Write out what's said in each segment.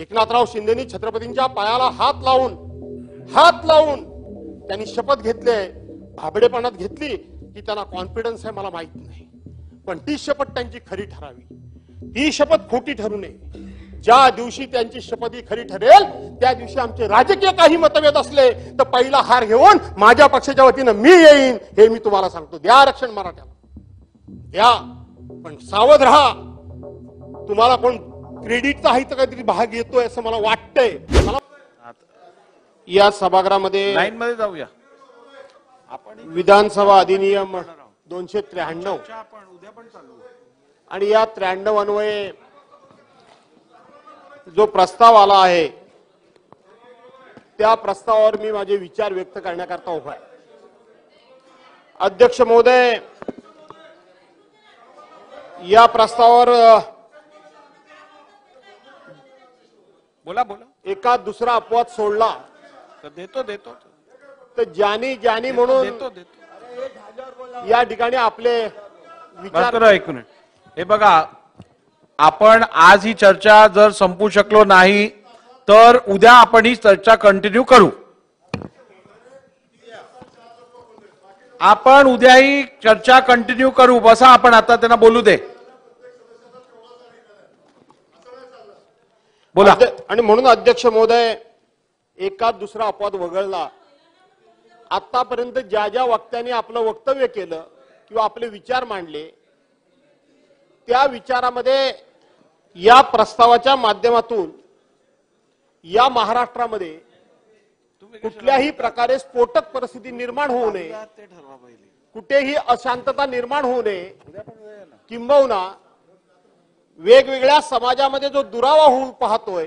एकनाथराव शिंदेनी छत्रपतींच्या पायाला हात लावून त्यांनी शपथ घेतली, भाबडेपणात घेतली की त्यांना कॉन्फिडन्स आहे मला माहित नाही, पण ती शपथ त्यांची खरी ठरावी, ती शपथ खोटी ठरू नये। ज्या दिवशी त्यांची शपथ ही खरी ठरेल त्या दिवशी आमचे राजकीय काही मतभेद असले तर पहिला हार घेऊन माझ्या पक्षाच्या वतीनं मी येईन, हे मी तुम्हाला सांगतो। द्या आरक्षण मराठ्याला, द्या, पण सावध राहा। तुम्हाला कोण क्रेडिटचा आहे तर काहीतरी भाग येतोय असं मला वाटतंय। या सभागृहामध्ये लाईन मध्ये जाऊया आपण। विधानसभा अधिनियम 293 आणि या 93 अन्वये जो प्रस्ताव आला आहे त्या प्रस्तावावर मी माझे विचार व्यक्त करण्याकरता उभा आहे। अध्यक्ष महोदय, या प्रस्तावावर बोला एका दुसरा अपवाद सोडला देतो तर ज्यानी म्हणून या ठिकाणी आपले विचार ऐकून हे बघा, आपण आज ही चर्चा जर संपू शकलो नाही तर उद्या आपण ही चर्चा कंटिन्यू करू। आपण उद्या ही चर्चा कंटिन्यू करू। बसा, आपण आता त्यांना बोलू दे, बोला। आणि म्हणून अध्यक्ष महोदय, एका दुसरा अपवाद वगळला। आतापर्यंत ज्या ज्या वक्त्यांनी आपलं वक्तव्य केलं किंवा आपले विचार मांडले त्या विचारामध्ये या प्रस्तावाच्या माध्यमातून या महाराष्ट्रामध्ये कुठल्याही प्रकारे स्फोटक परिस्थिती निर्माण होऊ नये, कुठेही अशांतता निर्माण होऊ नये, किंबहुना वेगवेगळ्या समाजामध्ये जो दुरावा होऊ पाहतोय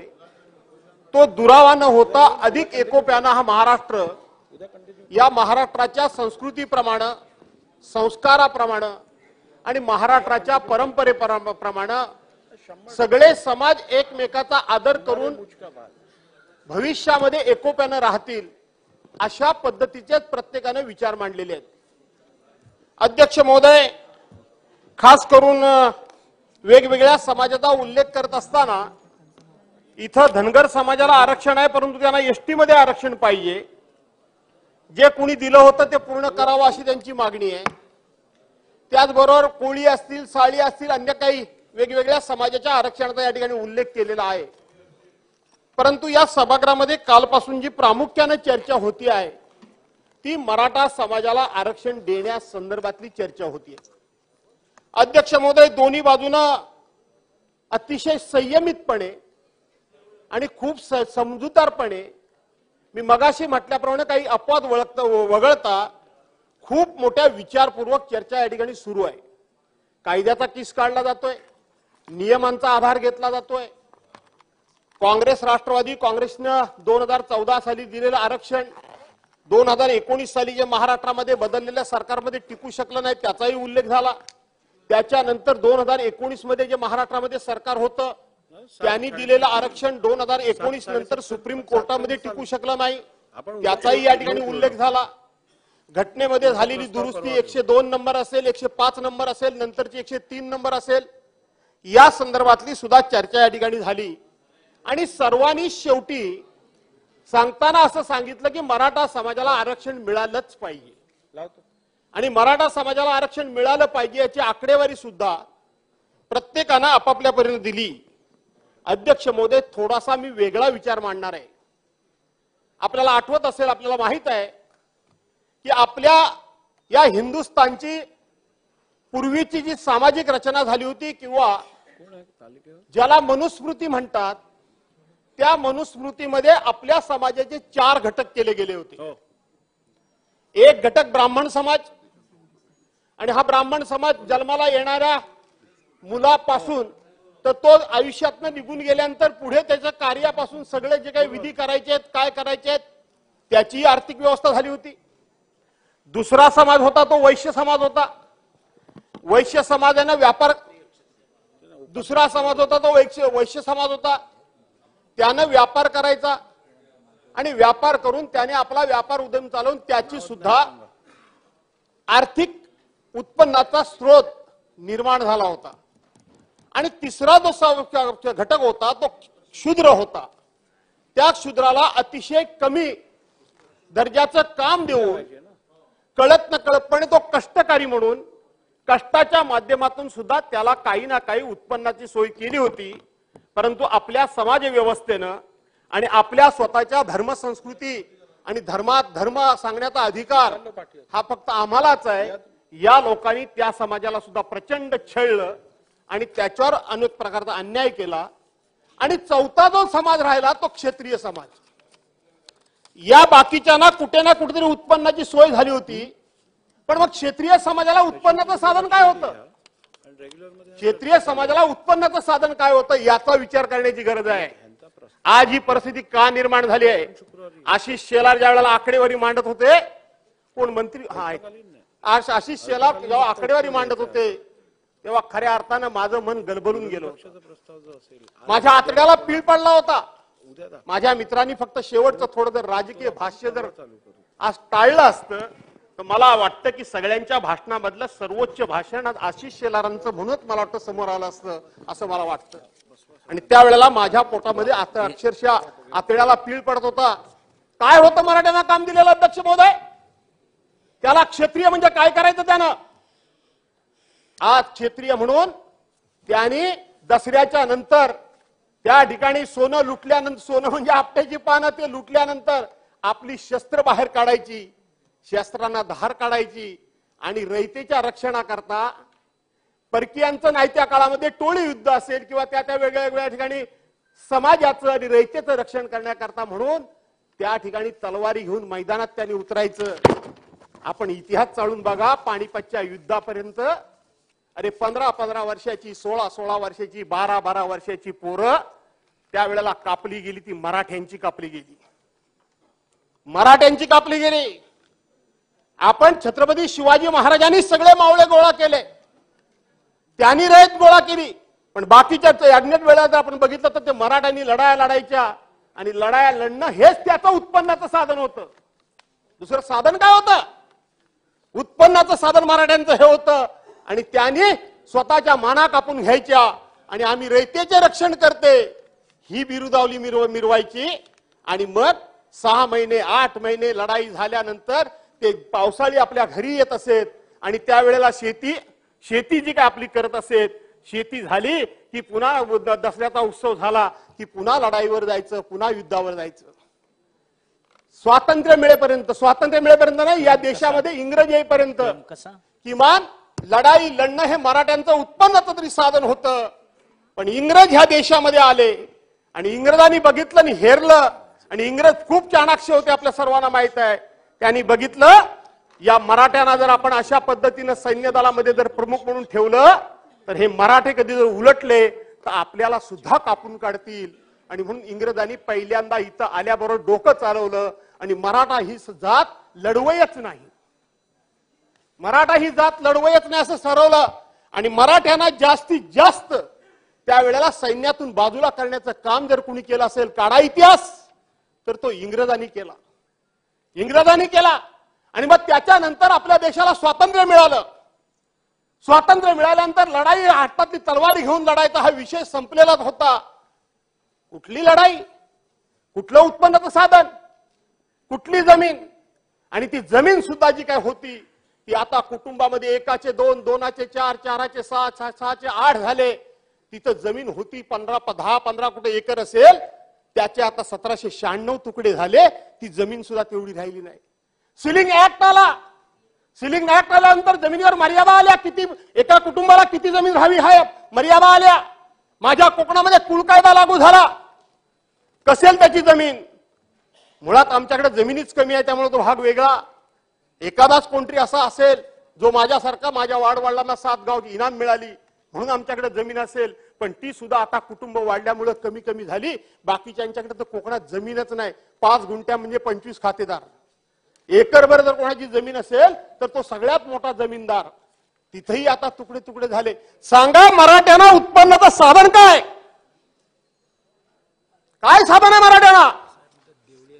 तो दुरावा न होता अधिक एकोप्यानं हा महाराष्ट्र, या महाराष्ट्राच्या संस्कृतीप्रमाणे, संस्काराप्रमाणे आणि महाराष्ट्राच्या परंपरेप्रमाणे सगळे समाज एकमेकाचा आदर करून भविष्यामध्ये एकोप्यानं राहतील अशा पद्धतीचे प्रत्येकाने विचार मांडलेले आहेत। अध्यक्ष महोदय, खास करून वेगवेगळ्या समाजाचा उल्लेख करत असताना इथं धनगर समाजाला आरक्षण आहे, परंतु त्यांना एसटी मध्ये आरक्षण पाहिजे, जे कोणी दिलं होतं ते पूर्ण करावं अशी त्यांची मागणी आहे। त्याचबरोबर कोळी असतील, साळी असतील, अन्य काही वेगवेगळ्या समाजाच्या आरक्षणाचा या ठिकाणी उल्लेख केलेला आहे। परंतु या सभागृहामध्ये कालपासून जी प्रामुख्याने चर्चा होती आहे ती मराठा समाजाला आरक्षण देण्यासंदर्भातली चर्चा होती। अध्यक्ष महोदय, दोन्ही बाजूनं अतिशय संयमितपणे आणि खूप समजूतदारपणे, मी मगाशी म्हटल्याप्रमाणे काही अपवाद वगळता खूप मोठ्या विचारपूर्वक चर्चा या ठिकाणी सुरू आहे। कायद्याचा किस काढला जातोय, नियमांचा आधार घेतला जातोय। काँग्रेस, राष्ट्रवादी काँग्रेसनं 2014 साली दिलेलं आरक्षण 2019 साली जे महाराष्ट्रामध्ये बदललेल्या सरकारमध्ये टिकू शकलं नाही त्याचाही उल्लेख झाला। त्याच्यानंतर 2019 मध्ये जे महाराष्ट्रामध्ये सरकार होतं त्यांनी दिलेलं आरक्षण 2019 नंतर सुप्रीम कोर्टामध्ये टिकू शकलं नाही त्याचाही या ठिकाणी उल्लेख झाला। घटनेमध्ये झालेली दुरुस्ती 102 नंबर असेल, 105 नंबर असेल, नंतरची 103 नंबर असेल, या संदर्भातली सुद्धा चर्चा या ठिकाणी झाली। आणि सर्वांनी शेवटी सांगताना असं सांगितलं की मराठा समाजाला आरक्षण मिळालंच पाहिजे आणि मराठा समाजाला आरक्षण मिळालं पाहिजे याची आकडेवारी सुद्धा प्रत्येकानं आपापल्या परीने दिली। अध्यक्ष महोदय, थोडासा मी वेगळा विचार मांडणार आहे। आपल्याला आठवत असेल, आपल्याला माहित आहे की आपल्या या हिंदुस्थानची पूर्वीची जी सामाजिक रचना झाली होती किंवा ज्याला मनुस्मृती म्हणतात त्या मनुस्मृतीमध्ये आपल्या समाजाचे 4 घटक केले गेले होते। एक घटक ब्राह्मण समाज, आणि हा ब्राह्मण समाज जन्माला येणाऱ्या मुलापासून तर तो आयुष्यातनं निघून गेल्यानंतर पुढे त्याच्या कार्यापासून सगळे जे काही विधी करायचे आहेत, काय करायचे आहेत त्याची आर्थिक व्यवस्था झाली होती। दुसरा समाज होता तो वैश्य समाज होता। वैश्य समाजाने व्यापार, दुसरा समाज होता तो वैश्य समाज होता, त्याने व्यापार करायचा आणि व्यापार करून त्याने आपला व्यापार उद्यम चालवून त्याची सुद्धा आर्थिक उत्पन्नाचा स्रोत निर्माण झाला होता। आणि तिसरा जो घटक होता तो क्षुद्र होता, त्या क्षुद्राला अतिशय कमी दर्जाचं काम देऊन कळत न कळतपणे तो कष्टकारी म्हणून कष्टाच्या माध्यमातून सुद्धा त्याला काही ना काही उत्पन्नाची सोय केली होती. परंतु आपल्या समाज व्यवस्थेनं आणि आपल्या स्वतःच्या धर्मसंस्कृती आणि धर्म सांगण्याचा अधिकार हा फक्त आम्हालाच आहे, या लोकांनी त्या समाजाला सुद्धा प्रचंड छळलं आणि त्याच्यावर अनेक प्रकारचा अन्याय केला. आणि चौथा जो समाज राहिला तो क्षत्रिय समाज. या बाकीच्यांना कुठे ना कुठेतरी उत्पन्नाची सोय झाली होती, पण मग क्षत्रिय समाजाला उत्पन्नाचं साधन काय होतं? क्षेत्रीय समाजाला उत्पन्नाचं साधन काय होतं याचा विचार करण्याची गरज आहे. आज ही परिस्थिती का निर्माण झाली आहे? आशिष शेलार ज्या वेळेला आकडेवारी मांडत होते, कोण मंत्री आशिष शेलार जेव्हा आकडेवारी मांडत होते तेव्हा खऱ्या अर्थानं माझं मन गलबलून गेलं. माझ्या आतड्याला पीळ पडला होता. माझ्या मित्रांनी फक्त शेवटचं थोडं जर राजकीय भाष्य जर आज टाळलं असतं तर मला वाटतं की सगळ्यांच्या भाषणामधलं सर्वोच्च भाषण आज आशिष शेलारांचं म्हणूनच मला वाटतं समोर आलं असतं असं मला वाटतं. आणि त्यावेळेला माझ्या पोटामध्ये अक्षरशः आतड्याला पीळ पडत होता. काय होतं मराठ्यांना काम दिलेलं अध्यक्ष महोदय? त्याला क्षत्रिय म्हणजे काय करायचं त्यानं? आज क्षत्रिय म्हणून त्यांनी दसऱ्याच्या नंतर त्या ठिकाणी सोनं लुटल्यानंतर, सोनं म्हणजे आपट्याची पानं, ते लुटल्यानंतर आपली शस्त्र बाहेर काढायची, शस्त्रांना धार काढायची आणि रयतेच्या रक्षणाकरता परकीयांचं नाही त्या काळामध्ये टोळी युद्ध असेल किंवा त्या त्या वेगळ्या वेगळ्या ठिकाणी समाजाचं आणि रयतेचं रक्षण करण्याकरता म्हणून त्या ठिकाणी तलवारी घेऊन मैदानात त्यांनी उतरायचं. आपण इतिहास चाळून बघा, पानिपतच्या युद्धापर्यंत अरे 15-15 वर्षाची, 16-16 वर्षाची, 12-12 वर्षाची पोरं त्यावेळेला कापली गेली. ती मराठ्यांची कापली गेली, मराठ्यांची कापली गेली. आपण छत्रपती शिवाजी महाराजांनी सगळे मावळे गोळा केले, त्यांनी रयत गोळा केली. पण बाकीच्या अज्ञात वेळा जर आपण बघितलं तर ते मराठ्यांनी लढाया लढायच्या आणि लढाया लढणं हेच त्याचं उत्पन्नाचं साधन होतं. दुसरं साधन काय होतं? उत्पन्नाचं साधन मराठ्यांचं हे होतं. आणि त्यांनी स्वतःच्या माना कापून घ्यायच्या आणि आम्ही रयतेचे रक्षण करते ही बिरुदावली मिरवायची. आणि मग 6 महिने 8 महिने लढाई झाल्यानंतर ते पावसाळी आपल्या घरी येत असेल आणि त्यावेळेला शेती जी काय आपली करत असेल, शेती झाली की पुन्हा दसऱ्याचा उत्सव झाला की पुन्हा लढाईवर जायचं, पुन्हा युद्धावर जायचं. स्वातंत्र्य मिळेपर्यंत नाही, या देशामध्ये इंग्रज येईपर्यंत किमान लढाई लढणं हे मराठ्यांचं उत्पन्नाचं तरी साधन होतं. पण इंग्रज ह्या देशामध्ये आले आणि इंग्रजांनी बघितलं आणि हेरलं. आणि इंग्रज खूप चाणाक्ष होते, आपल्या सर्वांना माहित आहे. त्यांनी बघितलं या मराठ्यांना जर आपण अशा पद्धतीनं सैन्य दलामध्ये जर प्रमुख म्हणून ठेवलं तर हे मराठे कधी जर उलटले तर आपल्याला सुद्धा कापून काढतील. आणि म्हणून इंग्रजांनी पहिल्यांदा इथं आल्याबरोबर डोकं चालवलं आणि मराठा ही जात लढवयच नाही, मराठा ही जात लढवयच नाही असं ठरवलं. आणि मराठ्यांना जास्तीत जास्त त्यावेळेला सैन्यातून बाजूला करण्याचं काम जर कुणी केलं असेल काढा इतिहास, तर तो इंग्रजांनी केला. आणि मग त्याच्यानंतर आपल्या देशाला स्वातंत्र्य मिळालं. स्वातंत्र्य मिळाल्यानंतर लढाई, हातातली तलवारी घेऊन लढायचा हा विषय संपलेलाच होता. कुठली लढाई, कुठलं उत्पन्नाचं साधन, कुठली जमीन? आणि ती जमीन सुद्धा जी काय होती ती आता कुटुंबामध्ये एकाचे 2, 2चे 4, 4चे 6, 6चे 8 झाले. तिथं जमीन होती 10-15 कुठे एकर असेल, त्याचे आता 1796 तुकडे झाले. ती जमीन सुद्धा तेवढी राहिली नाही. सिलिंग ऍक्ट आल्यानंतर जमिनीवर मर्यादा आल्या. किती एका कुटुंबाला किती जमीन राहावी हा मर्यादा आल्या. माझ्या कोकणामध्ये कुळ कायदा लागू झाला. कसेल त्याची जमीन? मुळात आमच्याकडे जमिनीच कमी आहे, त्यामुळे तो भाग वेगळा. एखादाच कोणतरी असा असेल जो माझ्यासारखा, माझ्या वाडवडिलांना 7 गाव इनाम मिळाली म्हणून आमच्याकडे जमीन असेल, पण ती सुद्धा आता कुटुंब वाढल्यामुळे कमी कमी झाली. बाकीच्यांच्याकडे तर कोकणात जमीनच नाही. 5 गुंठ्या म्हणजे 25 खातेदार. एकरभर जर कोणाची जमीन असेल तर तो सगळ्यात मोठा जमीनदार. तिथेही आता तुकडे तुकडे झाले. सांगा मराठ्यांना उत्पन्नाचं साधन काय? काय साधन आहे मराठ्यांना?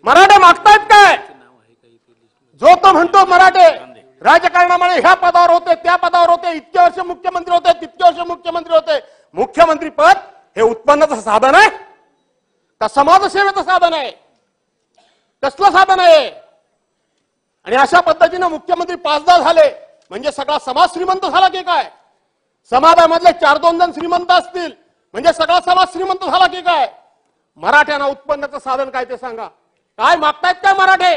मराठे मागतायत काय? जो तो म्हणतो मराठे राजकारणामुळे ह्या पदावर होते, त्या पदावर होते, इतके वर्ष मुख्यमंत्री होते, तितके वर्ष मुख्यमंत्री होते. मुख्यमंत्री पद हे उत्पन्नाचं साधन आहे? का समाजसेवेचं साधन आहे? कसलं साधन आहे? आणि अशा पद्धतीने मुख्यमंत्री 5दा झाले म्हणजे सगळा समाज श्रीमंत झाला की काय? समाजामधले 4-2 जण श्रीमंत असतील म्हणजे सगळा समाज श्रीमंत झाला की काय? मराठ्यांना उत्पन्नाचं साधन काय ते सांगा. काय मागतायत काय मराठे?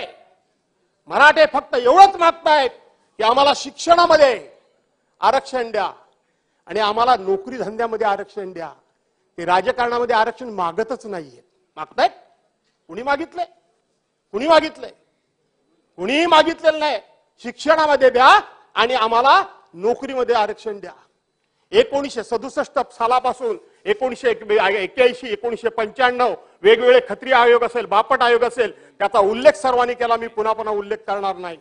मराठे फक्त एवढंच मागतायत की आम्हाला शिक्षणामध्ये आरक्षण द्या आणि आम्हाला नोकरी धंद्यामध्ये आरक्षण द्या. ते राजकारणामध्ये आरक्षण मागतच नाहीये. मागतायत? कुणी मागितले? कुणी मागितले? कुणीही मागितलेलं नाही. शिक्षणामध्ये द्या आणि आम्हाला नोकरीमध्ये आरक्षण द्या. 1967 सालापासून 1981, 1995 वेगवेगळे खत्री आयोग असेल, बापट आयोग असेल, त्याचा उल्लेख सर्वांनी केला. मी पुन्हा पुन्हा उल्लेख करणार नाही.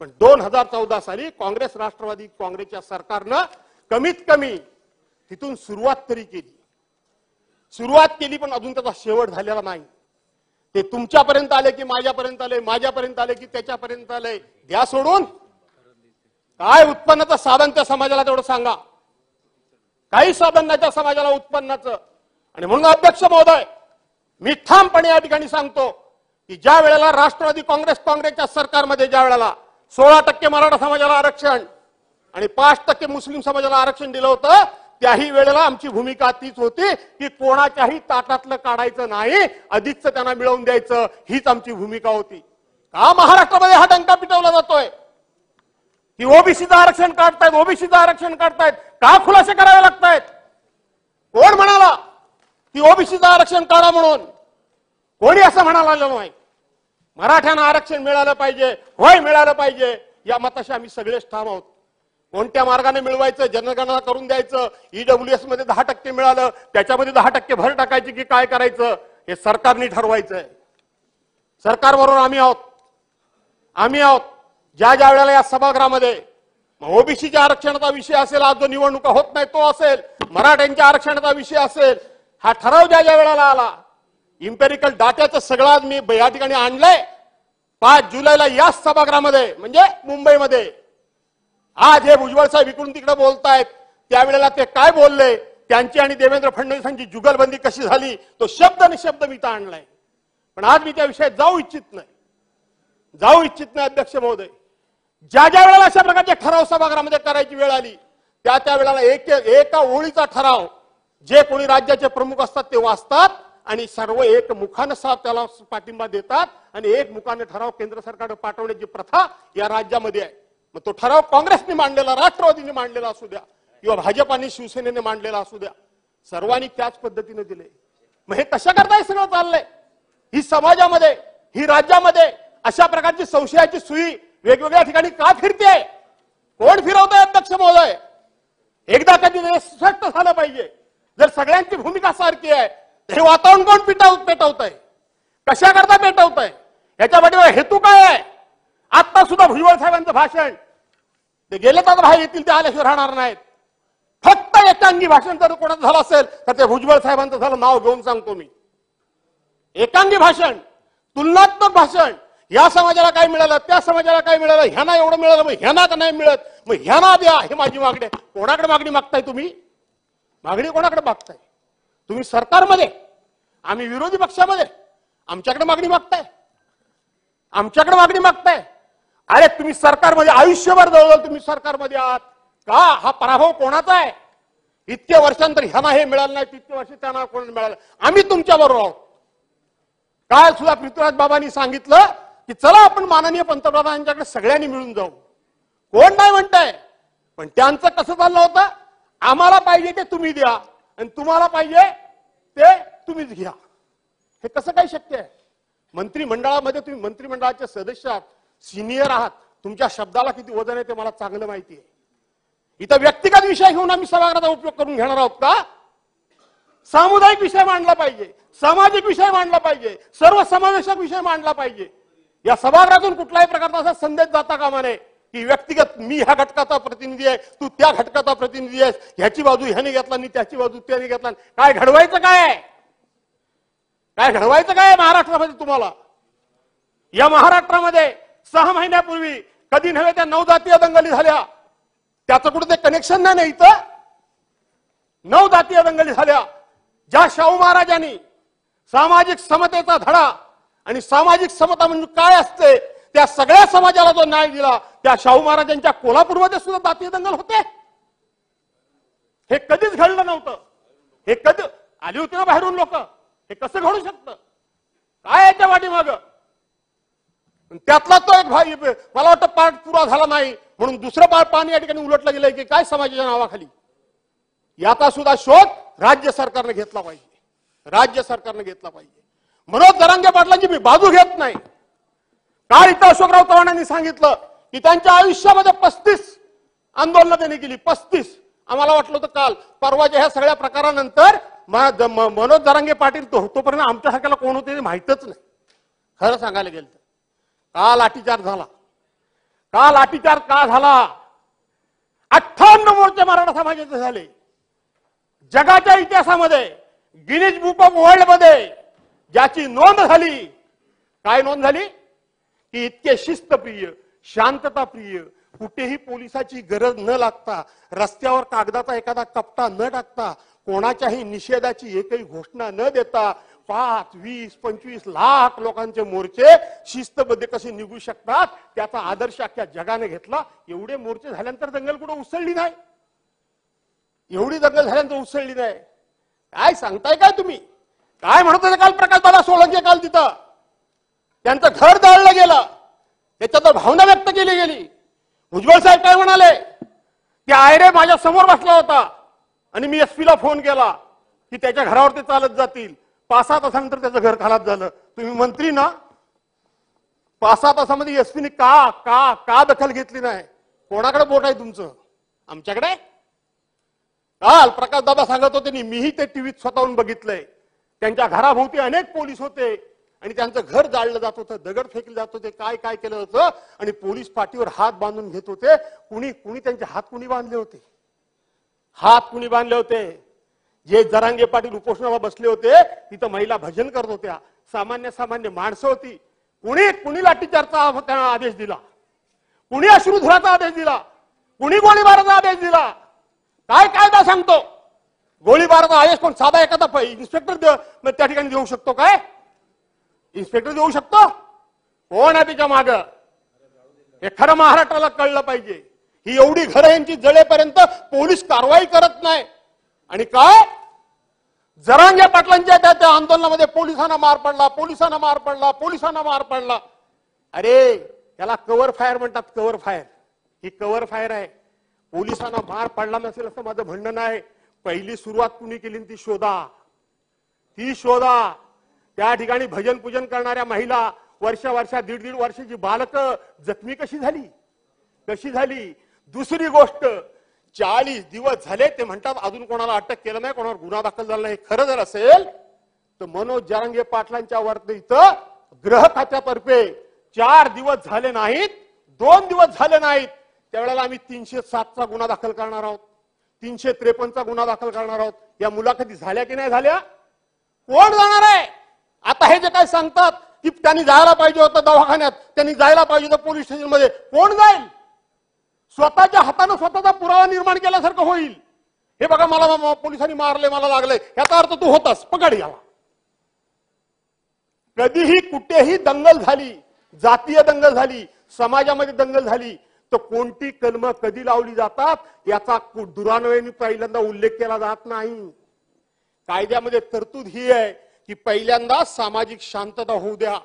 पण 2014 साली काँग्रेस राष्ट्रवादी काँग्रेसच्या सरकारनं कमीत कमी तिथून सुरुवात तरी केली. सुरुवात केली पण अजून त्याचा शेवट झालेला नाही. ते तुमच्यापर्यंत आले की माझ्यापर्यंत आले, माझ्यापर्यंत आले की त्याच्यापर्यंत आले. द्या सोडून. काय उत्पन्नाचं साधन त्या समाजाला तेवढं सांगा. काही साधन नाही त्या समाजाला उत्पन्नाचं. आणि म्हणून अध्यक्ष महोदय, मी ठामपणे या ठिकाणी सांगतो की ज्या वेळेला राष्ट्रवादी काँग्रेसच्या सरकारमध्ये ज्या वेळेला 16% मराठा समाजाला आरक्षण आणि 5% मुस्लिम समाजाला आरक्षण दिलं होतं, त्याही वेळेला आमची भूमिका तीच होती की कोणाच्याही ताटातलं काढायचं नाही, अधिकचं त्यांना मिळवून द्यायचं, हीच आमची भूमिका होती. का महाराष्ट्रामध्ये हा डंका पिटवला जातोय की ओबीसीचं आरक्षण काढतायत, ओबीसीचं आरक्षण काढतायत? का खुलासे करावे लागतायत? कोण म्हणाला की ओबीसीचं आरक्षण काढा म्हणून? कोणी असं म्हणाला नाही. मराठ्यांना आरक्षण मिळालं पाहिजे, होय मिळालं पाहिजे, या मताशी आम्ही सगळेच ठाम आहोत. कोणत्या मार्गाने मिळवायचं? जनगणना करून द्यायचं. ईडब्ल्यूएस मध्ये 10% मिळालं, त्याच्यामध्ये 10% भर टाकायची की काय करायचं हे सरकारने ठरवायचंय. सरकारबरोबर आम्ही आहोत. आम्ही आहोत. ज्या ज्या वेळेला या सभागृहामध्ये ओबीसीच्या आरक्षणाचा विषय असेल, आज जो निवडणुका होत नाही तो असेल, मराठ्यांच्या आरक्षणाचा विषय असेल, हा ठराव ज्या ज्या वेळेला आला, इम्पेरिकल डाट्याचं सगळं मी या ठिकाणी आणलंय. 5 जुलैला याच सभागृहामध्ये म्हणजे मुंबईमध्ये आज हे भुजबळ साहेब इकडून तिकडे बोलतायत, त्यावेळेला ते काय बोलले, त्यांची आणि देवेंद्र फडणवीसांची जुगलबंदी कशी झाली, तो शब्द निशब्द मी आणलाय. पण आज मी त्या विषयात जाऊ इच्छित नाही अध्यक्ष महोदय. ज्या ज्या वेळेला अशा प्रकारचे ठराव सभागृहामध्ये करायची वेळ आली, त्या वेळेला एका ओळीचा ठराव जे कोणी राज्याचे प्रमुख असतात ते वाचतात आणि सर्व एक मुखाने त्याला पाठिंबा देतात आणि एक मुखाने ठराव केंद्र सरकारकडे पाठवण्याची प्रथा या राज्यामध्ये आहे. मग तो ठराव काँग्रेसने मांडलेला, राष्ट्रवादीने मांडलेला असू द्या किंवा भाजपाने शिवसेनेने मांडलेला असू द्या, सर्वांनी त्याच पद्धतीने दिले. मग हे कशा करताय सगळं चाललंय? ही समाजामध्ये, ही राज्यामध्ये अशा प्रकारची संशयाची सुई वेगवेगळ्या ठिकाणी का फिरते? कोण फिरवतंय अध्यक्ष महोदय? एकदा कधी स्पष्ट झालं पाहिजे. जर सगळ्यांची भूमिका सारखी आहे तर हे वातावरण कोण पेटवत आहे? कशा करता पेटवत आहे? याच्या पाठीवर हेतू काय आहे? आता सुद्धा भुजबळ साहेबांचं भाषण, ते गेले तर बाहेर येतील, ते आल्याशिवाय राहणार नाहीत. फक्त एकांगी भाषण जर कोणाचं झालं असेल तर ते भुजबळ साहेबांचं झालं. नाव घेऊन सांगतो मी. एकांगी भाषण, तुलनात्मक भाषण. या समाजाला काय मिळालं, त्या समाजाला काय मिळालं, ह्यांना एवढं मिळालं, मग ह्यांना का नाही मिळत, मग ह्यांना द्या, हे माझी मागणी आहे. कोणाकडे मागणी मागताय तुम्ही? मागणी कोणाकडे मागताय तुम्ही? सरकारमध्ये, आम्ही विरोधी पक्षामध्ये, आमच्याकडे मागणी मागताय? आमच्याकडे मागणी मागताय? अरे तुम्ही सरकारमध्ये आयुष्यभर जवळजवळ तुम्ही सरकारमध्ये आहात का? हा पराभव कोणाचा आहे? इतके वर्षांतर ह्यांना हे मिळालं नाही, तितके वर्ष त्यांना कोण मिळालं. आम्ही तुमच्या बरोबर आहोत. काल सुद्धा पृथ्वीराज बाबांनी सांगितलं की चला आपण माननीय पंतप्रधानांच्याकडे सगळ्यांनी मिळून जाऊ. कोण नाही म्हणताय, पण त्यांचं कसं चाललं होतं? आम्हाला पाहिजे ते तुम्ही द्या आणि तुम्हाला पाहिजे ते तुम्हीच घ्या. हे कसं काय शक्य आहे? मंत्रिमंडळामध्ये तुम्ही मंत्रिमंडळाचे सदस्य आहात, सिनियर आहात, तुमच्या शब्दाला किती वजन आहे ते मला चांगलं माहिती आहे. इथं व्यक्तिगत विषय घेऊन आम्ही सभागृहाचा उपयोग करून घेणार आहोत का? सामुदायिक विषय मांडला पाहिजे, सामाजिक विषय मांडला पाहिजे, सर्वसमावेशक विषय मांडला पाहिजे. या सभागृहातून कुठल्याही प्रकारचा असा संदेश जाता कामा नये की व्यक्तिगत मी ह्या घटकाचा प्रतिनिधी आहे, तू त्या घटकाचा प्रतिनिधी आहेस, ह्याची बाजू ह्याने घेतला आणि त्याची बाजू त्याने घेतला. काय घडवायचं काय आहे? काय घडवायचं काय महाराष्ट्रामध्ये तुम्हाला? या महाराष्ट्रामध्ये 6 महिन्यापूर्वी कधी नव्हे त्या 9 जातीय दंगली झाल्या, त्याचं कुठे ते कनेक्शन नाही. इथं 9 जातीय दंगली झाल्या. ज्या शाहू महाराजांनी सामाजिक समतेचा धडा आणि सामाजिक समता म्हणजे काय असते त्या सगळ्या समाजाला जो न्याय दिला त्या शाहू महाराजांच्या कोल्हापूरमध्ये सुद्धा जातीय दंगल होते. हे कधीच घडलं नव्हतं. हे कधी आली होती ना बाहेरून लोक. हे कसं घडू शकतं? काय याच्या पाठीमागं? त्यातला तो एक भाई मला वाटतं पाठ पुरा झाला नाही म्हणून दुसरं पाणी या ठिकाणी उलटलं गेलंय की काय समाजाच्या नावाखाली. याचा सुद्धा शोध राज्य सरकारने घेतला पाहिजे. राज्य सरकारने घेतला पाहिजे. मनोज जरांगे पाटलांची मी बाजू घेत नाही. काल इथं अशोकराव चव्हाणांनी सांगितलं की त्यांच्या आयुष्यामध्ये 35 आंदोलनं त्यांनी केली. 35. आम्हाला वाटलं होतं काल परवाच्या ह्या सगळ्या प्रकारानंतर मनोज जरांगे पाटील तोपर्यंत आमच्यासारख्याला कोण होते माहितच नाही. खरं सांगायला गेलं तर काल लाठीचार्ज झाला. काल लाठीचार्ज का झाला? 58 मोर्चे मराठा समाजाचे झाले. जगाच्या इतिहासामध्ये गिनीज बुक ऑफ वर्ल्ड मध्ये ज्याची नोंद झाली. काय नोंद झाली? की इतके शिस्तप्रिय, शांतताप्रिय, कुठेही पोलिसाची गरज न लागता, रस्त्यावर कागदाचा एखादा कपटा न टाकता, कोणाच्याही निषेधाची एकही घोषणा न देता 5, 20, 25 लाख लोकांचे मोर्चे शिस्तबद्ध कसे निघू शकतात त्याचा आदर्श अख्ख्या जगाने घेतला. एवढे मोर्चे झाल्यानंतर दंगल कुठं उसळली नाही. एवढी दंगल झाल्यानंतर उसळली नाही. काय सांगताय काय तुम्ही? काय म्हणत होते काल प्रकाश दादा सोळंके? काल तिथं त्यांचं घर जाळलं गेलं. त्याच्यात भावना व्यक्त केली गेली. भुजबळ साहेब काय म्हणाले की आयरे माझ्या समोर बसला होता आणि मी एसपीला फोन केला की त्याच्या घरावर ते चालत जातील. 5-6 तासानंतर त्याचं घर खलास झालं. तुम्ही मंत्री ना? 5-6 तासामध्ये एसपीने का दखल घेतली नाही? कोणाकडे बोट आहे तुमचं? आमच्याकडे. काल प्रकाश दादा सांगत होते, मीही ते टीव्हीत स्वतःहून बघितलंय. त्यांच्या घराभोवती अनेक पोलीस होते आणि त्यांचं घर जाळलं जात होतं, दगड फेकले जात होते, काय काय केलं होतं आणि पोलीस पाठीवर हात बांधून घेत होते. कुणी त्यांचे हात बांधले होते? हात कुणी बांधले होते? जे जरांगे पाटील उपोषणाला बसले होते तिथं महिला भजन करत होत्या. सामान्य माणसं होती. कुणी लाठीचार्जचा आदेश दिला? कुणी अश्रुधुराचा आदेश दिला? कुणी गोळीबाराचा आदेश दिला? काय कायदा सांगतो? गोळीबाराचा आदेश कोण साधा एखादा इन्स्पेक्टर त्या ठिकाणी देऊ शकतो? काय इन्स्पेक्टर देऊ शकतो? कोण आहे त्याच्या माग? हे खरं महाराष्ट्राला कळलं पाहिजे. ही एवढी घरं यांची जळेपर्यंत पोलीस कारवाई करत नाही. आणि काय जरांगे पाटलांच्या त्या आंदोलनामध्ये पोलिसांना मार पडला. अरे त्याला कव्हर फायर म्हणतात. कव्हर फायर ही कव्हर फायर आहे. पोलिसांना मार पडला नसेल असं माझं म्हणणं नाही. पहिली सुरुवात कुणी केली ती शोधा. त्या ठिकाणी भजन पूजन करणाऱ्या महिला, वर्षा दीड वर्षाची बालकं जखमी कशी झाली? दुसरी गोष्ट 40 दिवस झाले ते म्हणतात अजून कोणाला अटक केलं नाही, कोणावर गुन्हा दाखल झाला नाही. खरं जर असेल तर मनोज जरांगे पाटलांच्या वरती इथं गृह खात्यातर्फे 4 दिवस झाले नाहीत, 2 दिवस झाले नाहीत, त्यावेळेला आम्ही 307चा गुन्हा दाखल करणार आहोत, 353चा गुन्हा दाखल करणार आहोत. या मुलाखती झाल्या की नाही झाल्या? कोण जाणार आहे? आता हे जे काय सांगतात की त्यांनी जायला पाहिजे होतं दवाखान्यात, त्यांनी जायला पाहिजे होतं पोलीस स्टेशन मध्ये, कोण जाईल? स्वतःच्या हाताने स्वतःचा पुरावा निर्माण केल्यासारखं होईल. हे बघा मला पोलिसांनी मारले, मला लागले, याचा अर्थ तू होतास, पकड याला. कधीही कुठेही दंगल झाली, जातीय दंगल झाली, समाजामध्ये दंगल झाली तर कोणती कलम कधी लावली जातात याचा दुरान्वयाने पहिल्यांदा उल्लेख केला जात नाही. कायद्यामध्ये तरतूद ही आहे की पहिल्यांदा सामाजिक शांतता होऊ द्या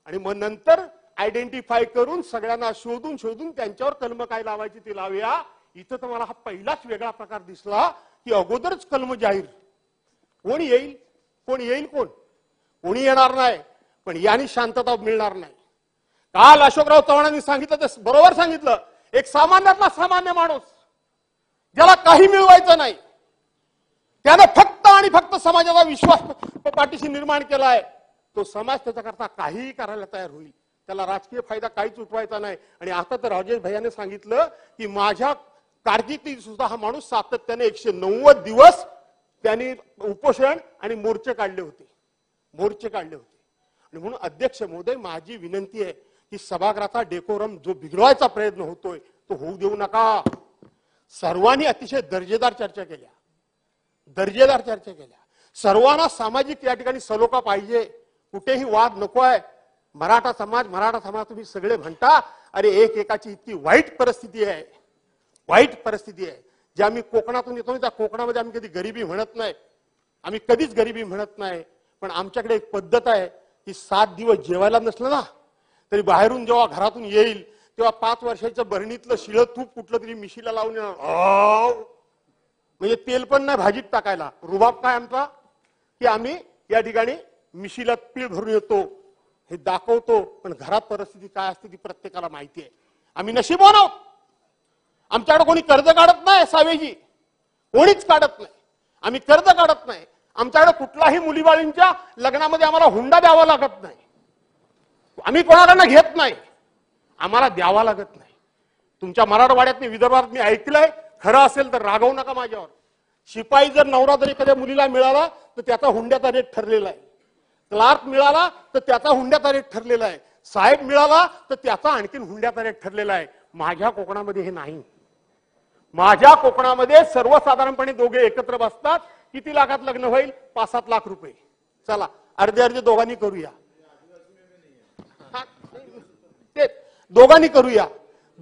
आणि मग नंतर आयडेंटिफाय करून सगळ्यांना शोधून त्यांच्यावर कलम काय लावायची ती लावूया. इथं तर मला हा पहिलाच वेगळा प्रकार दिसला की अगोदरच कलम जाहीर. कोण येईल कोणी येणार नाही, पण याने शांतता मिळणार नाही. काल अशोकराव चव्हाणांनी सांगितलं ते बरोबर सांगितलं. एक सामान्यातला सामान्य माणूस ज्याला काही मिळवायचं नाही, त्याने फक्त आणि फक्त समाजाचा विश्वास पाठीशी निर्माण केलाय, तो समाज त्याच्याकरता काहीही करायला तयार होईल. त्याला राजकीय फायदा काहीच उठवायचा नाही. आणि आता तर राजेश भैयाने सांगितलं की माझ्या कारकिर्दीत सुद्धा हा माणूस सातत्याने 190 दिवस त्यांनी उपोषण आणि मोर्चे काढले होते. आणि म्हणून अध्यक्ष महोदय माझी विनंती आहे की सभागृहाचा डेकोरम जो बिघडवायचा प्रयत्न होतोय तो होऊ देऊ नका. सर्वांनी अतिशय दर्जेदार चर्चा केल्या. सर्वांना सामाजिक या ठिकाणी सलोखा पाहिजे, कुठेही वाद नको आहे. मराठा समाज तुम्ही सगळे म्हणता, अरे एकाची इतकी वाईट परिस्थिती आहे, वाईट परिस्थिती आहे. जे आम्ही कोकणातून येतो त्या कोकणामध्ये आम्ही कधी गरिबी म्हणत नाही, आम्ही कधीच गरिबी म्हणत नाही. पण आमच्याकडे एक पद्धत आहे की 7 दिवस जेवायला नसलं ना तरी बाहेरून जेव्हा घरातून येईल तेव्हा 5 वर्षाच्या बरणीतलं शिळं तूप कुठलं तरी मिशीला लावून येणार. म्हणजे तेल पण नाही भाजीत टाकायला. रुबाब काय आमचा की आम्ही या ठिकाणी मिशीला पीळ भरून येतो हे दाखवतो, पण घरात परिस्थिती काय असते ती प्रत्येकाला माहिती आहे. आम्ही नशीबवान आहोत, आमच्याकडे कोणी कर्ज काढत नाही. सावेजी कोणीच काढत नाही, आम्ही कर्ज काढत नाही. आमच्याकडे कुठलाही मुलीबाळींच्या लग्नामध्ये आम्हाला हुंडा द्यावा लागत नाही, आम्ही कोणाकडनं घेत नाही, आम्हाला द्यावा लागत नाही. तुमच्या मराठवाड्यात विदर्भात मी ऐकलंय, खरं असेल तर रागवू नका माझ्यावर. शिपाई जर नवरा जर एखाद्या मुलीला मिळाला तर त्याचा हुंड्याचा रेट ठरलेला आहे, क्लार्क मिळाला तर त्याचा हुंड्याचा रेट ठरलेला आहे, साहेब मिळाला तर त्याचा आणखीन हुंड्याचा रेट ठरलेला आहे. माझ्या कोकणामध्ये हे नाही. माझ्या कोकणामध्ये सर्वसाधारणपणे दोघे एकत्र बसतात. किती लाखात लग्न होईल? 5-7 लाख रुपये. चला अर्धे अर्धे दोघांनी करूया, ते दोघांनी करूया.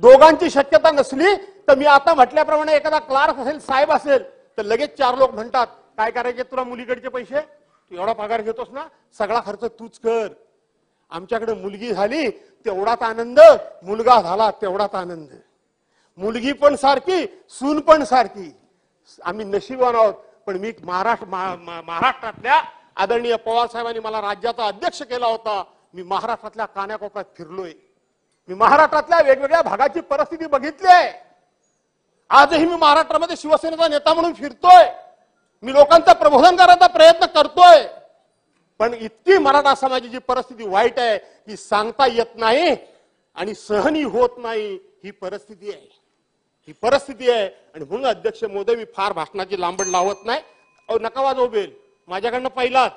दोघांची शक्यता नसली तर मी आता म्हटल्याप्रमाणे एखादा क्लार्क असेल, साहेब असेल, तर लगेच 4 लोक म्हणतात काय करायचे तुला मुलीकडचे पैसे, तू एवढा पगार घेतोस ना, सगळा खर्च तूच कर. आमच्याकडे मुलगी झाली तेवढाच आनंद, मुलगा झाला तेवढाच आनंद. मुलगी पण सारखी, सून पण सारखी. आम्ही नशीबवान आहोत. पण मी महाराष्ट्रातल्या आदरणीय पवार साहेबांनी मला राज्याचा अध्यक्ष केला होता. मी महाराष्ट्रातल्या कानाकोपऱ्यात फिरलोय, मी महाराष्ट्रातल्या वेगवेगळ्या भागाची परिस्थिती बघितली आहे. आजही मी महाराष्ट्रामध्ये शिवसेनेचा नेता म्हणून फिरतोय, मी लोकांचं प्रबोधन करायचा प्रयत्न करतोय. पण इतकी मराठा समाजाची परिस्थिती वाईट आहे की सांगता येत नाही आणि सहनी होत नाही. ही परिस्थिती आहे, ही परिस्थिती आहे. आणि म्हणून अध्यक्ष महोदय मी फार भाषणाची लांबड लावत नाही. नका वाजवू बेल, माझ्याकडनं पहिलाच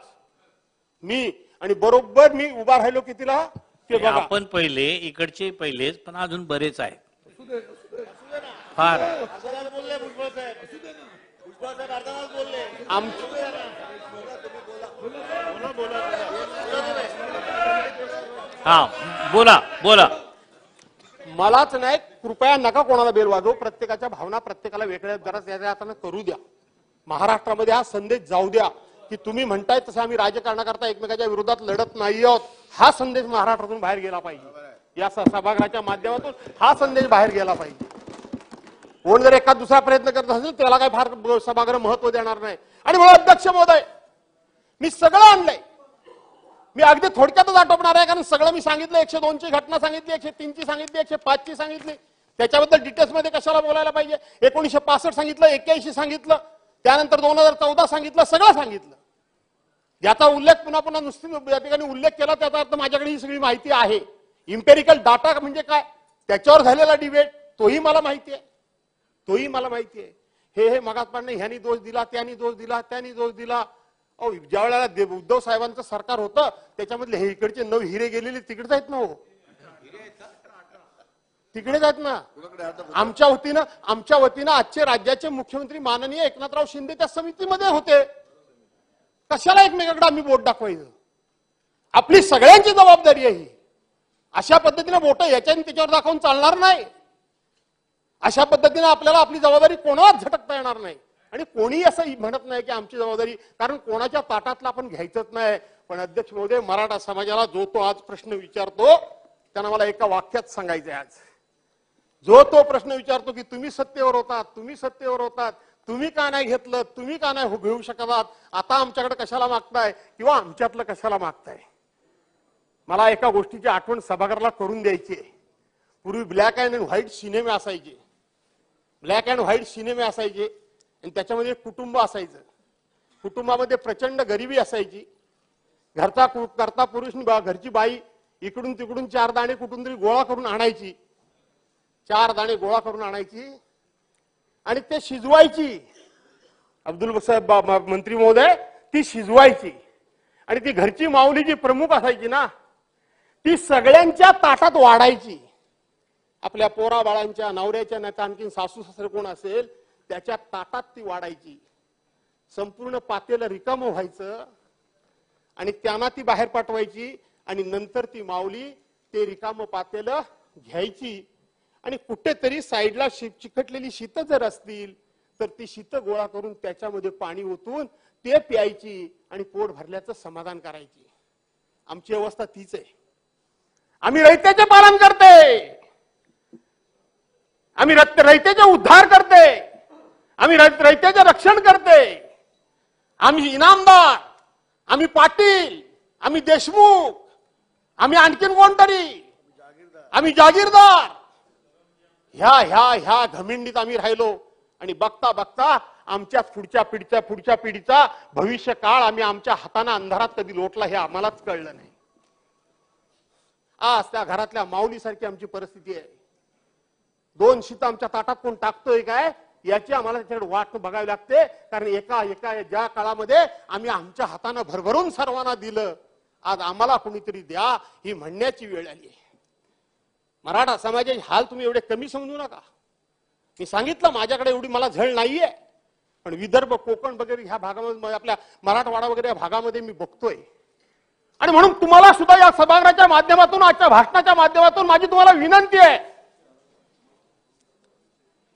मी, आणि बरोबर मी उभा राहिलो कितीला ते बघा. आपण पहिले इकडचे पहिलेच, पण अजून बरेच आहे फार. हा बोला बोला. मलाच नाही, कृपया नका कोणाला बेल वाजवू. प्रत्येकाच्या भावना प्रत्येकाला वेगळ्या जरा त्याला करू द्या. महाराष्ट्रामध्ये हा संदेश जाऊ द्या की तुम्ही म्हणताय तसं आम्ही राजकारणाकरता एकमेकाच्या विरोधात लढत नाही आहोत. हा संदेश महाराष्ट्रातून बाहेर गेला पाहिजे, या सभागृहाच्या माध्यमातून हा संदेश बाहेर गेला पाहिजे. कोण जर एखाद दुसरा प्रयत्न करत असेल त्याला काही फार सभागृह महत्व देणार नाही. आणि मला अध्यक्ष महोदय मी सगळं आणलंय, मी अगदी थोडक्यातच आटोपणार आहे, कारण सगळं मी सांगितलं. 102ची घटना सांगितली, 103ची सांगितली, 105ची सांगितली. त्याच्याबद्दल डिटेल्स मध्ये कशाला बोलायला पाहिजे. 1965 सांगितलं, 81 सांगितलं, त्यानंतर 2014 सांगितलं, सगळं सांगितलं. याचा उल्लेख पुन्हा पुन्हा नुसती या ठिकाणी उल्लेख केला त्याचा अर्थ माझ्याकडे ही सगळी माहिती आहे. इम्पेरिकल डाटा म्हणजे काय त्याच्यावर झालेला डिबेट तोही मला माहिती आहे, तोही मला माहिती आहे. हे मगाचपासून ह्यानी दोष दिला, त्यानी दोष दिला, त्यानी दोष दिला. ज्या वेळेला उद्धव साहेबांचं सरकार होतं त्याच्यामधले हे इकडचे 9 हिरे गेलेले तिकडेच आहेत ना, हो तिकडेच आहेत ना. आमच्या वतीनं आजचे राज्याचे मुख्यमंत्री माननीय एकनाथराव शिंदे त्या समितीमध्ये होते. कशाला एकमेकांकडे आम्ही बोट दाखवायचं. आपली सगळ्यांची जबाबदारी आहे ही. अशा पद्धतीने बोट याच्याने त्याच्यावर दाखवून चालणार नाही. अशा पद्धतीने आपल्याला आपली जबाबदारी कोणालाच झटकता येणार नाही. आणि कोणी असं म्हणत नाही की आमची जबाबदारी, कारण कोणाच्या ताटातला आपण घ्यायचंच नाही. पण अध्यक्ष महोदय मराठा समाजाला जो तो आज प्रश्न विचारतो त्यांना मला एका वाक्यात सांगायचंय. आज जो तो प्रश्न विचारतो की तुम्ही सत्तेवर होतात, तुम्ही सत्तेवर होतात, तुम्ही का नाही घेतलं, तुम्ही का नाही घेऊ शकतात, आता आमच्याकडे कशाला मागताय किंवा आमच्यातलं कशाला मागताय. मला एका गोष्टीची आठवण सभागृहाला करून द्यायची आहे. पूर्वी ब्लॅक अँड व्हाईट सिनेमे असायचे, ब्लॅक अँड व्हाईट सिनेमे असायचे आणि त्याच्यामध्ये एक कुटुंब असायचं. कुटुंबामध्ये प्रचंड गरिबी असायची. करता पुरुष घरची बाई इकडून तिकडून 4 दाणे कुठून तरी गोळा करून आणायची, 4 दाणे गोळा करून आणायची आणि ते शिजवायची. अब्दुल साहेब मंत्री महोदय ती शिजवायची आणि ती घरची माऊली जी प्रमुख असायची ना ती सगळ्यांच्या ताटात वाढायची. आपल्या पोरा बाळांच्या, नवऱ्याच्या, नाही आणखीन सासू सासरे कोण असेल त्याच्या ताटात ती वाढायची. संपूर्ण पातेलं रिकामं व्हायचं आणि त्यांना ती बाहेर पाठवायची आणि नंतर ती माऊली ते रिकामं पातेलं घ्यायची आणि कुठेतरी साईडला चिकटलेली शीत जर असतील तर ती शीत गोळा करून त्याच्यामध्ये पाणी ओतून ते प्यायची आणि पोट भरल्याचं समाधान करायची. आमची अवस्था तीच आहे. आम्ही रयतेचे पालन करते, आम्ही रयतेचे उद्धार करते, आम्ही रयतेचे रक्षण करते. आम्ही इनामदार, आम्ही पाटील, आम्ही देशमुख, आम्ही आणखीन कोणतरी, आम्ही जागीरदार, ह्या ह्या ह्या घमिंडीत आम्ही राहिलो आणि बघता बघता आमच्या पुढच्या पिढीचा भविष्य काळ आम्ही आमच्या हाताने अंधारात कधी लोटला हे आम्हालाच कळलं नाही. आज त्या घरातल्या माऊलीसारखी आमची परिस्थिती आहे. 2 शीत आमच्या ताटात कोण टाकतोय काय याची आम्हाला त्याच्याकडे वाट बघावी लागते. कारण एका ज्या काळामध्ये आम्ही आमच्या हाताने भरभरून सर्वांना दिलं, आज आम्हाला कोणीतरी द्या ही म्हणण्याची वेळ आली आहे. मराठा समाजाचे हाल तुम्ही एवढे कमी समजू नका. मी सांगितलं माझ्याकडे एवढी मला झळ नाहीये, पण विदर्भ, कोकण वगैरे ह्या भागामध्ये, आपल्या मराठवाडा वगैरे या भागामध्ये मी बघतोय. आणि म्हणून तुम्हाला सुद्धा या सभागृहाच्या माध्यमातून, आजच्या भाषणाच्या माध्यमातून माझी तुम्हाला विनंती आहे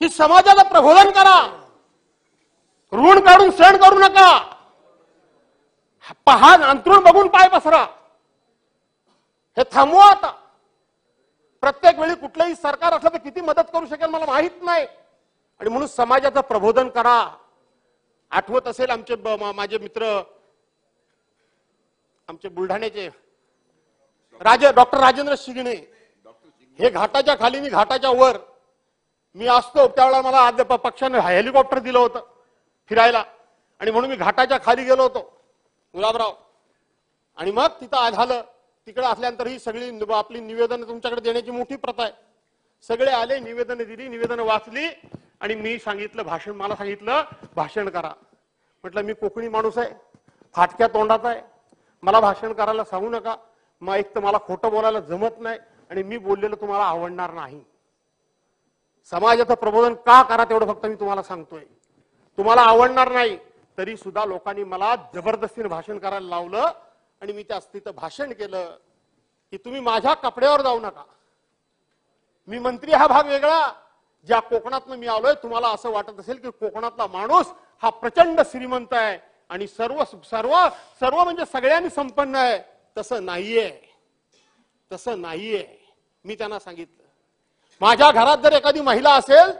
की समाजाला प्रबोधन करा, ऋण काढून सण करू नका. पहा, अंतरुण बघून पाय पसरा, हे थांबवा आता. प्रत्येक वेळी कुठलंही सरकार असलं तर किती मदत करू शकेल मला माहित नाही. आणि म्हणून समाजाचं प्रबोधन करा. आठवत असेल आमचे माझे मित्र, आमचे बुलढाण्याचे डॉक्टर राजेंद्र शिगणे, हे घाटाच्या खाली मी घाटाच्या वर मी असतो त्यावेळेला मला पक्षाने हेलिकॉप्टर दिलं होतं फिरायला आणि म्हणून मी घाटाच्या खाली गेलो होतो गुलाबराव. आणि मग तिथं झालं, तिकडे असल्यानंतर ही सगळी आपली निवेदन तुमच्याकडे देण्याची मोठी प्रथा आहे. सगळे आले, निवेदन दिली, निवेदन वाचली आणि मी सांगितलं मला सांगितलं भाषण करा. म्हटलं मी कोकणी माणूस आहे, फाटक्या तोंडाचा आहे, मला भाषण करायला सांगू नका. मग एक तर मला खोटं बोलायला जमत नाही आणि मी बोललेलं तुम्हाला आवडणार नाही. समाजाचं प्रबोधन का करा तेवढं फक्त मी तुम्हाला सांगतोय. तुम्हाला आवडणार नाही तरी सुद्धा लोकांनी मला जबरदस्तीने भाषण करायला लावलं आणि मी त्या तिथं भाषण केलं की तुम्ही माझ्या कपड्यावर जाऊ नका. मी मंत्री हा भाग वेगळा, ज्या कोकणातनं मी आलोय तुम्हाला असं वाटत असेल की कोकणातला माणूस हा प्रचंड श्रीमंत आहे आणि सर्व सर्व सर्व म्हणजे सगळ्यांनी संपन्न आहे. तसं नाहीये, तसं नाहीये. मी त्यांना सांगितलं माझ्या घरात जर एखादी महिला असेल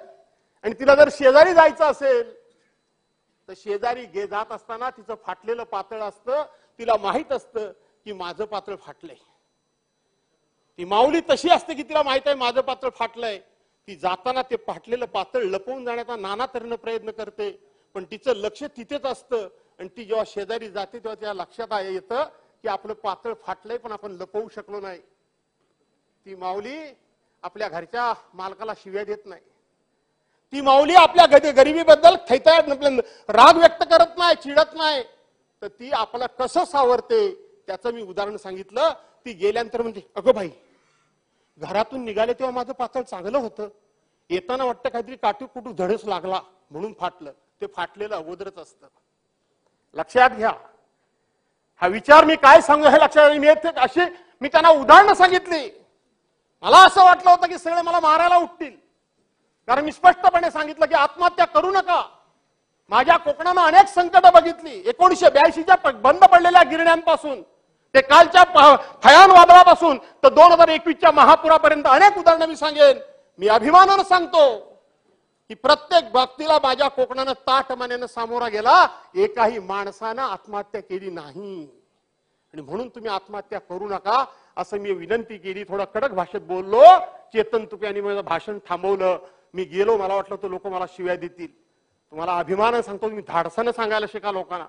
आणि तिला जर शेजारी जायचं असेल तर शेजारी जात असताना तिचं फाटलेलं पातळ असतं, तिला माहित असतं की माझं पातळ फाटलंय. ती माऊली तशी असते की तिला माहित आहे माझं पातळ फाटलंय. ती जाताना ते फाटलेलं पातळ लपवून जाण्याचा नाना तऱ्हेने प्रयत्न करते, पण तिचं लक्ष तिथेच असतं. आणि ती जेव्हा शेजारी जाते तेव्हा त्या लक्षात येतं की आपलं पातळ फाटलंय पण आपण लपवू शकलो नाही. ती माऊली आपल्या घरच्या मालकाला शिव्या देत नाही. ती माऊली आपल्या गरिबीबद्दल राग व्यक्त करत नाही, चिडत नाही. तर ती आपलं कसं सावरते त्याचं मी उदाहरण सांगितलं. ती गेल्यानंतर म्हणजे अगं बाई, घरातून निघाले तेव्हा माझं पातळ चांगलं होतं, येताना वाटतं काहीतरी काटूकुटू धडच लागला म्हणून फाटलं. ते फाटलेलं अगोदरच असतं. लक्षात घ्या. हा विचार मी काय सांगू हे लक्षात अशी मी त्यांना उदाहरणं सांगितली. मला असं वाटलं होतं की सगळे मला मारायला उठतील, कारण मी स्पष्टपणे सांगितलं की आत्महत्या करू नका. माझ्या कोकणानं अनेक संकट बघितली. 1982च्या बंद पडलेल्या गिरण्यांपासून ते कालच्या भयान वादळापासून तर 2021च्या महापुरापर्यंत अनेक उदाहरणं मी सांगेन. मी अभिमानानं सांगतो की प्रत्येक बाबतीला माझ्या कोकणानं ताठमानेनं सामोरा गेला. एकाही माणसानं आत्महत्या केली नाही. आणि म्हणून तुम्ही आत्महत्या करू नका असं मी विनंती केली. थोडा कडक भाषेत बोललो. चेतन तुपे यांनी माझं भाषण थांबवलं. मी गेलो, मला वाटलं तो लोक मला शिव्या देतील. तुम्हाला अभिमानानं सांगतो, मी धाडसानं सांगायला शिका, लोकांना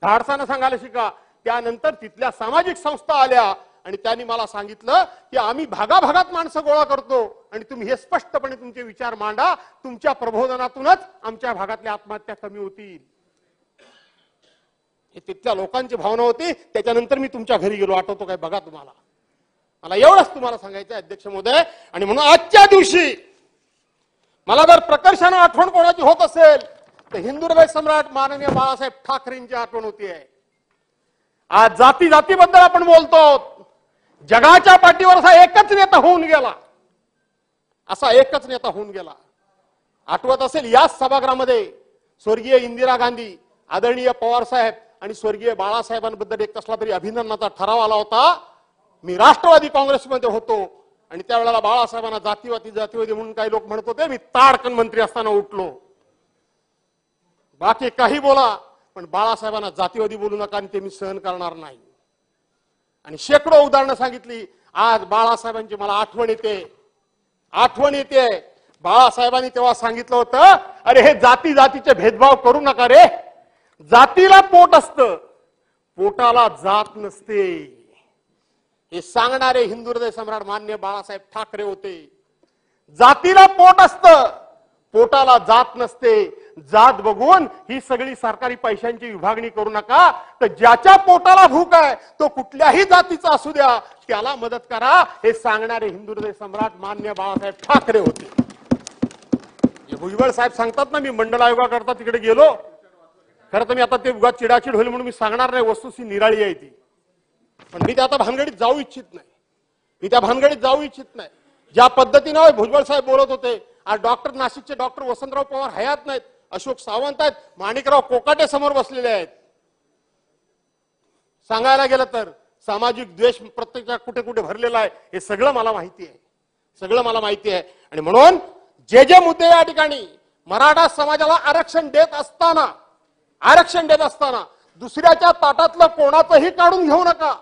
धाडसानं सांगायला शिका. त्यानंतर तिथल्या सामाजिक संस्था आल्या आणि त्यांनी मला सांगितलं की आम्ही भागाभागात माणसं गोळा करतो आणि तुम्ही हे स्पष्टपणे तुमचे विचार मांडा. तुमच्या प्रबोधनातूनच आमच्या भागातल्या आत्महत्या कमी होतील. हे तिथल्या लोकांची भावना होती. त्याच्यानंतर मी तुमच्या घरी गेलो, आठवतो काय बघा तुम्हाला. मला एवढंच तुम्हाला सांगायचं अध्यक्ष महोदय. आणि म्हणून आजच्या दिवशी मला जर प्रकर्षानं आठवण कोणाची होत असेल तर हिंदू हृदय सम्राट माननीय बाळासाहेब ठाकरेंची आठवण होतीये. आज जाती जातीबद्दल आपण बोलतो. जगाच्या पाठीवर असा एकच नेता होऊन गेला, असा एकच नेता होऊन गेला. आठवत असेल याच सभागृहामध्ये स्वर्गीय इंदिरा गांधी, आदरणीय पवार साहेब आणि स्वर्गीय बाळासाहेबांबद्दल एक कसला तरी अभिनंदनाचा ठराव आला होता. मी राष्ट्रवादी काँग्रेसमध्ये होतो आणि त्यावेळेला बाळासाहेबांना जातीवादी म्हणून काही लोक म्हणत होते. मी ताडकन मंत्री असताना उठलो. बाकी काही बोला पण बाळासाहेबांना जातीवादी बोलू नका आणि ते मी सहन करणार नाही. आणि शेकडो उदाहरणं सांगितली. आज बाळासाहेबांची मला आठवण येते. बाळासाहेबांनी तेव्हा सांगितलं होतं, अरे हे जातीचे भेदभाव करू नका रे. जातीला पोट असतं, पोटाला जात नसते. हे सांगणारे हिंदू हृदय सम्राट मान्य बाळासाहेब ठाकरे होते. जातीला पोट असतं, पोटाला जात नसते. जात बघून ही सगळी सरकारी पैशांची विभागणी करू नका. तर ज्याच्या पोटाला भूक आहे तो कुठल्याही जातीचा असू द्या, त्याला मदत करा. हे सांगणारे हिंदू हृदय सम्राट मान्य बाळासाहेब ठाकरे होते. भुजबळ साहेब सांगतात ना, मी मंडल आयोगाकरता तिकडे गेलो. खरं तर मी आता ते उगाच चिडाचिड होईल म्हणून मी सांगणार नाही, वस्तुस्थिती निराळी आहे ती. पण मी त्या आता भानगडीत जाऊ इच्छित नाही. ज्या पद्धतीने भुजबळ साहेब बोलत होते. आज नाशिकचे डॉक्टर वसंतराव पवार हयात नाहीत, अशोक सावंत आहेत, माणिकराव कोकाटे समोर बसलेले आहेत. सांगायला गेलं तर सामाजिक द्वेष प्रत्येक कुठे कुठे भरलेला आहे, हे सगळं मला माहिती आहे. आणि म्हणून जे मुद्दे या ठिकाणी मराठा समाजाला आरक्षण देत असताना दुसऱ्याच्या ताटातलं कोणाचंही काढून घेऊ नका.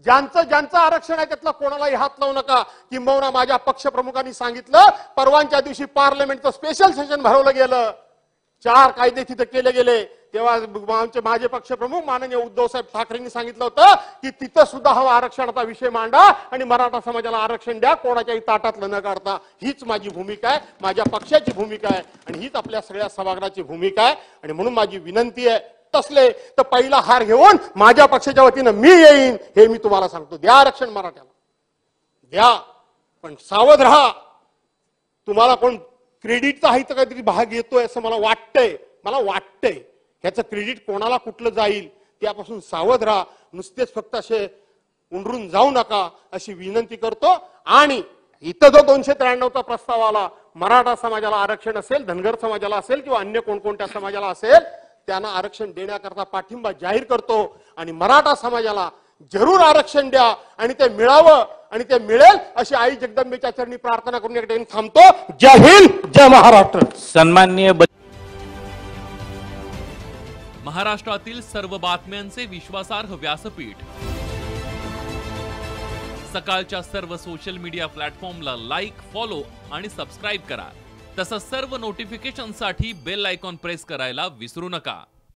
ज्यांचं आरक्षण आहे त्यातलं कोणालाही हात लावू नका. किंबहुना माझ्या पक्षप्रमुखांनी सांगितलं, परवानच्या दिवशी पार्लमेंटचं स्पेशल सेशन भरवलं गेलं, 4 कायदे तिथे केले गेले. तेव्हा माझे पक्षप्रमुख माननीय उद्धव साहेब ठाकरेंनी सांगितलं होतं की तिथं सुद्धा हा आरक्षणाचा विषय मांडा आणि मराठा समाजाला आरक्षण द्या, कोणाच्याही ताटातलं न काढता. हीच माझी भूमिका आहे, माझ्या पक्षाची भूमिका आहे आणि हीच आपल्या सगळ्या सभागृहाची भूमिका आहे. आणि म्हणून माझी विनंती आहे, तसले तर पहिला हार घेऊन माझ्या पक्षाच्या वतीनं मी येईन, हे मी तुम्हाला सांगतो. द्या आरक्षण मराठ्याला, द्या, पण सावध राहा. तुम्हाला कोण क्रेडिटचा आहे तर काहीतरी भाग येतोय असं मला वाटतंय. ह्याचं क्रेडिट कोणाला कुठलं जाईल त्यापासून सावध राहा. नुसतेच फक्त असे उंडरून जाऊ नका अशी विनंती करतो. आणि इथं जो 293चा प्रस्ताव आला, मराठा समाजाला आरक्षण असेल, धनगर समाजाला असेल किंवा अन्य कोणकोणत्या समाजाला असेल, त्यांना आरक्षण देण्याकरता पाठिंबा जाहीर करतो. आणि मराठा समाजाला जरूर आरक्षण द्या आणि ते मिळावं आणि ते मिळेल अशी आई जगदंबेच्या चरणी प्रार्थना करून एक थांबतो. जय हिंद, जय महाराष्ट्र. सन्माननीय महाराष्ट्रातील सर्व बातम्यांचे विश्वासार्ह व्यासपीठ, सकाळच्या सर्व सोशल मीडिया प्लॅटफॉर्मला लाईक, फॉलो आणि सबस्क्राईब करा. तसंच सर्व नोटिफिकेशनसाठी बेल आयकॉन प्रेस करायला विसरू नका.